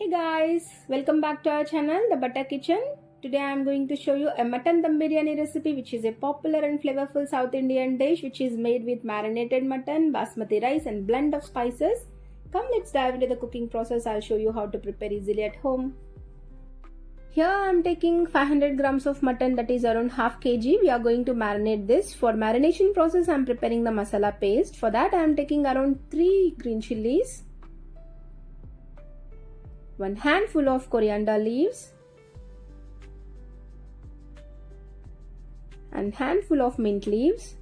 Hey guys, welcome back to our channel, The Butter Kitchen. Today I am going to show you a mutton dum biryani recipe, which is a popular and flavorful South Indian dish which is made with marinated mutton, basmati rice and blend of spices. Come, let's dive into the cooking process. I'll show you how to prepare easily at home. Here I am taking 500 grams of mutton, that is around half kg. We are going to marinate this. For marination process I am preparing the masala paste. For that I am taking around 3 green chilies, 1 handful of coriander leaves and handful of mint leaves,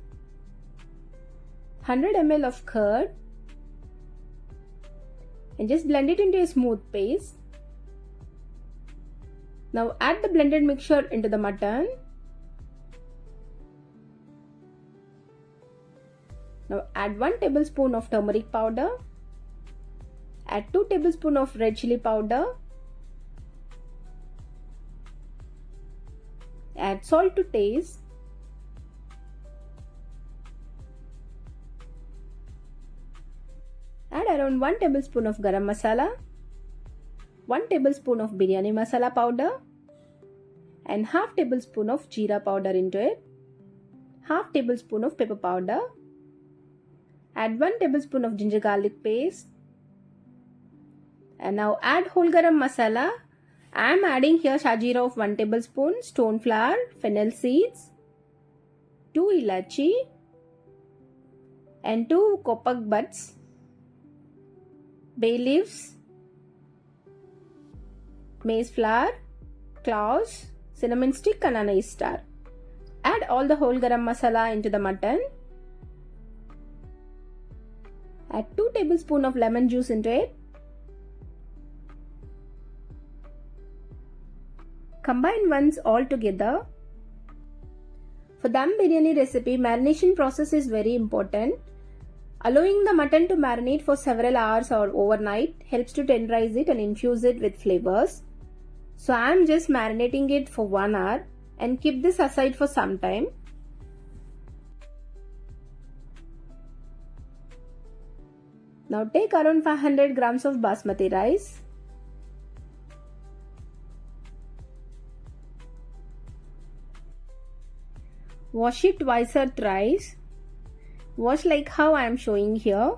100 ml of curd, and just blend it into a smooth paste. Now add the blended mixture into the mutton. Now add 1 tablespoon of turmeric powder. Add 2 tablespoons of red chili powder. Add salt to taste. Add around 1 tablespoon of garam masala, 1 tablespoon of biryani masala powder and half tablespoon of jeera powder into it, half tablespoon of pepper powder. Add 1 tablespoon of ginger garlic paste. And now add whole garam masala. I am adding here shajira of 1 tablespoon, stone flour, fennel seeds, 2 ilachi and 2 kopak buds, bay leaves, maize flour, cloves, cinnamon stick and anise star. Add all the whole garam masala into the mutton. Add 2 tablespoons of lemon juice into it. Combine once all together. For dum biryani recipe, marination process is very important. Allowing the mutton to marinate for several hours or overnight helps to tenderize it and infuse it with flavors. So I am just marinating it for 1 hour and keep this aside for some time. Now take around 500 grams of basmati rice. Wash it twice or thrice. Wash like how I am showing here.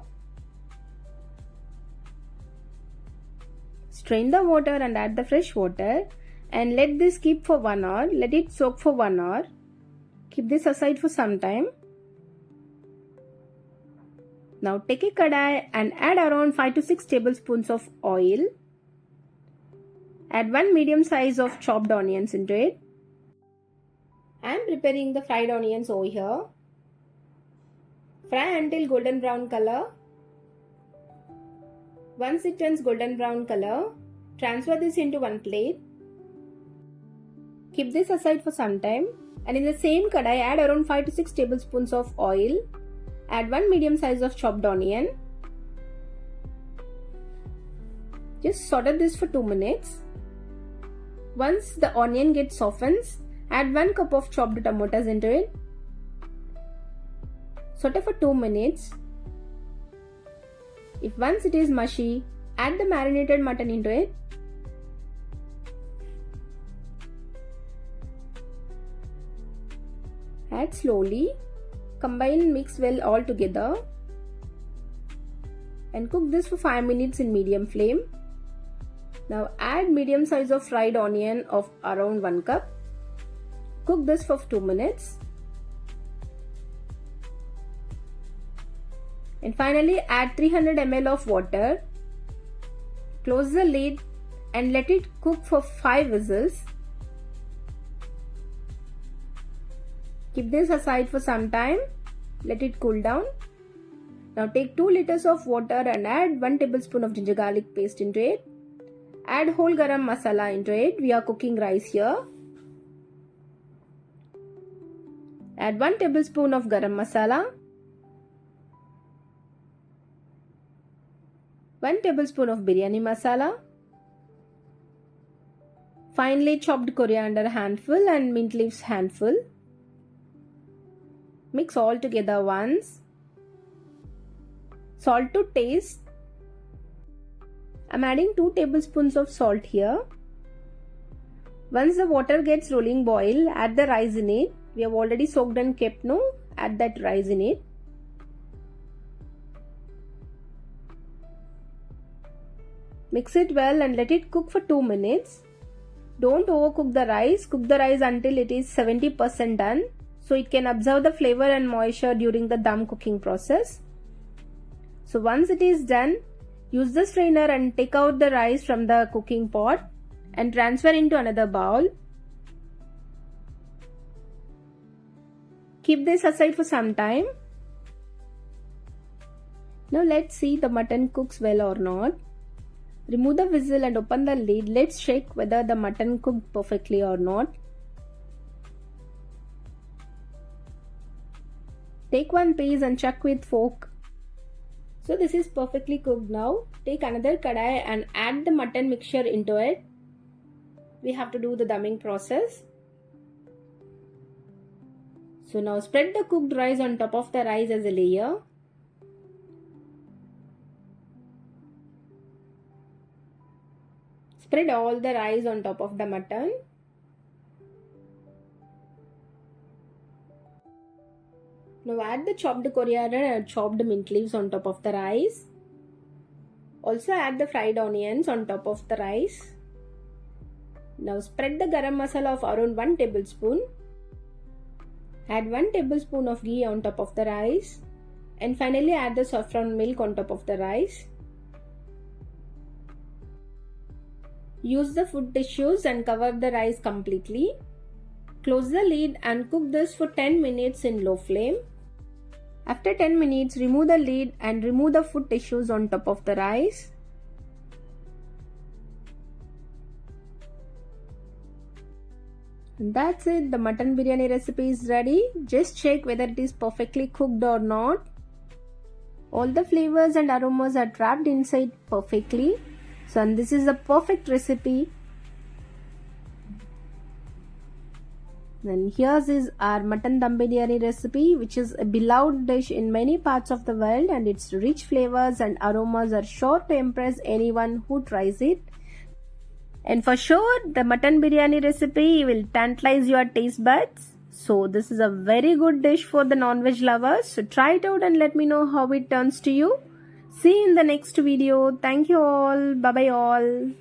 Strain the water and add the fresh water and let this keep for 1 hour. Let it soak for 1 hour. Keep this aside for some time. Now take a kadai and add around 5 to 6 tablespoons of oil. Add 1 medium size of chopped onions into it. I am preparing the fried onions over here. Fry until golden brown color. Once it turns golden brown color, transfer this into one plate. Keep this aside for some time and in the same kadai add around 5 to 6 tablespoons of oil. Add 1 medium size of chopped onion. Just saute this for 2 minutes. Once the onion gets softens, add 1 cup of chopped tomatoes into it. Saute for 2 minutes. If once it is mushy, add the marinated mutton into it. Add slowly. Combine, mix well all together. And cook this for 5 minutes in medium flame. Now add medium size of fried onion of around 1 cup. Cook this for 2 minutes. And finally add 300 ml of water. Close the lid and let it cook for 5 whistles. Keep this aside for some time. Let it cool down. Now take 2 liters of water and add 1 tablespoon of ginger garlic paste into it. Add whole garam masala into it. We are cooking rice here. Add 1 tablespoon of garam masala, 1 tablespoon of biryani masala, finely chopped coriander handful and mint leaves handful. Mix all together once. Salt to taste. I'm adding 2 tablespoons of salt here. Once the water gets rolling boil, add the rice in it. We have already soaked and kept, no? Add that rice in it. Mix it well and let it cook for 2 minutes. Don't overcook the rice. Cook the rice until it is 70% done, so it can absorb the flavor and moisture during the dum cooking process. So once it is done, use the strainer and take out the rice from the cooking pot and transfer into another bowl. Keep this aside for some time. Now let's see the mutton cooks well or not. Remove the whistle and open the lid. Let's check whether the mutton cooked perfectly or not. Take one piece and chuck with fork. So this is perfectly cooked now. Take another kadai and add the mutton mixture into it. We have to do the dumming process. So now spread the cooked rice on top of the rice as a layer. Spread all the rice on top of the mutton. Now add the chopped coriander and chopped mint leaves on top of the rice. Also add the fried onions on top of the rice. Now spread the garam masala of around 1 tablespoon. Add 1 tablespoon of ghee on top of the rice. And finally add the saffron milk on top of the rice. Use the food tissues and cover the rice completely. Close the lid and cook this for 10 minutes in low flame. After 10 minutes, remove the lid and remove the food tissues on top of the rice. And that's it. The mutton biryani recipe is ready. Just check whether it is perfectly cooked or not. All the flavors and aromas are trapped inside perfectly. So, and this is a perfect recipe. Then here's is our mutton dum biryani recipe, which is a beloved dish in many parts of the world, and its rich flavors and aromas are sure to impress anyone who tries it. And for sure, the mutton biryani recipe will tantalize your taste buds. So this is a very good dish for the non-veg lovers. So try it out and let me know how it turns to you. See you in the next video. Thank you all. Bye bye all.